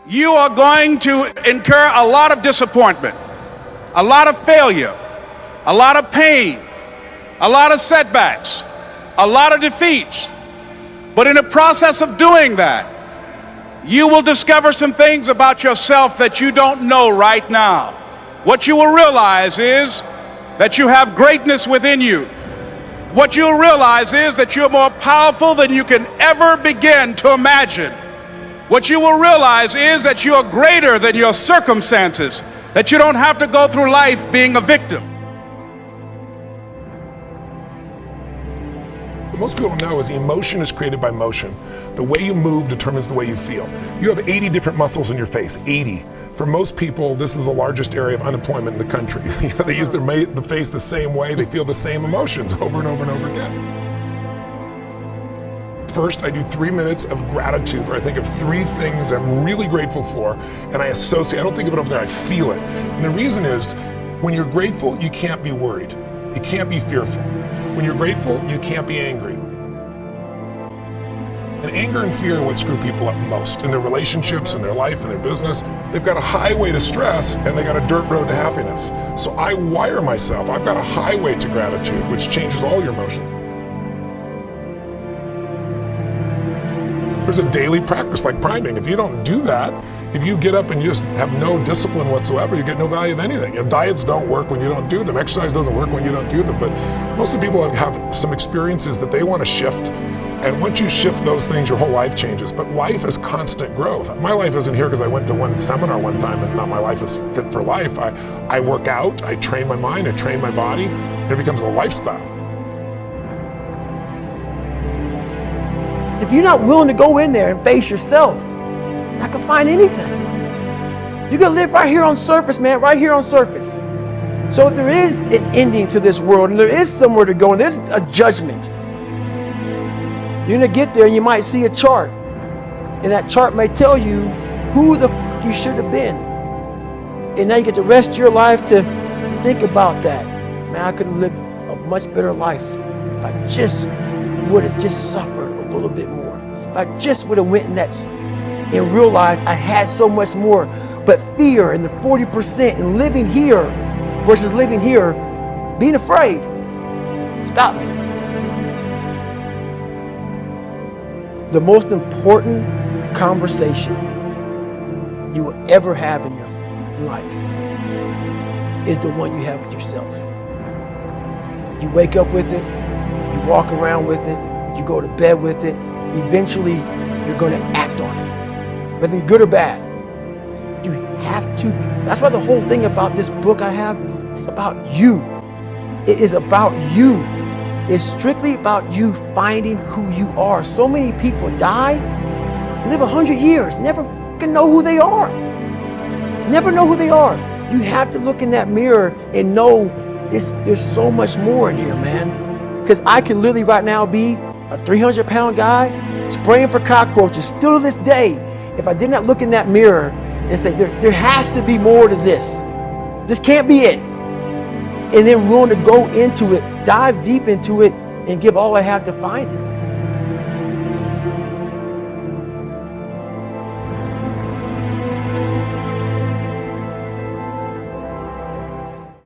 you are going to incur a lot of disappointment, a lot of failure, a lot of pain, a lot of setbacks, a lot of defeats. But in the process of doing that, you will discover some things about yourself that you don't know right now. What you will realize is that you have greatness within you. What you'll realize is that you're more powerful than you can ever begin to imagine. What you will realize is that you are greater than your circumstances, that you don't have to go through life being a victim. What most people don't know is emotion is created by motion. The way you move determines the way you feel. You have 80 different muscles in your face, 80. For most people, this is the largest area of unemployment in the country. They use the face the same way, they feel the same emotions over and over and over again. First, I do 3 minutes of gratitude where I think of 3 things I'm really grateful for, and I associate, I don't think of it over there, I feel it. And the reason is, when you're grateful, you can't be worried. You can't be fearful. When you're grateful, you can't be angry. And anger and fear are what screw people up most in their relationships, in their life, in their business. They've got a highway to stress and they got a dirt road to happiness. So I wire myself, I've got a highway to gratitude, which changes all your emotions. There's a daily practice like priming. If you don't do that, if you get up and you just have no discipline whatsoever, you get no value of anything. If diets don't work when you don't do them, exercise doesn't work when you don't do them, but most of the people have some experiences that they want to shift. And once you shift those things, your whole life changes. But life is constant growth. My life isn't here because I went to one seminar one time and now my life is fit for life. I work out, I train my mind, I train my body, and it becomes a lifestyle. If you're not willing to go in there and face yourself, you're not gonna find anything. You're gonna live right here on surface, man, right here on surface. So if there is an ending to this world and there is somewhere to go and there's a judgment, you're gonna get there and you might see a chart. And that chart may tell you who the f you should have been. And now you get the rest of your life to think about that. Man, I could have lived a much better life if I just would have just suffered a little bit more. If I just would have went in that and realized I had so much more. But fear and the 40% and living here versus living here, being afraid, stop me. The most important conversation you will ever have in your life is the one you have with yourself. You wake up with it, you walk around with it, you go to bed with it, eventually you're going to act on it, whether it's good or bad. You have to. That's why the whole thing about this book I have, it's about you. It is about you. It's strictly about you finding who you are. So many people die, live 100 years, never fucking know who they are. Never know who they are. You have to look in that mirror and know there's so much more in here, man. Because I can literally right now be a 300-pound guy spraying for cockroaches still to this day. If I did not look in that mirror and say, there has to be more to this. This can't be it. And then willing to go into it, dive deep into it, and give all I have to find it.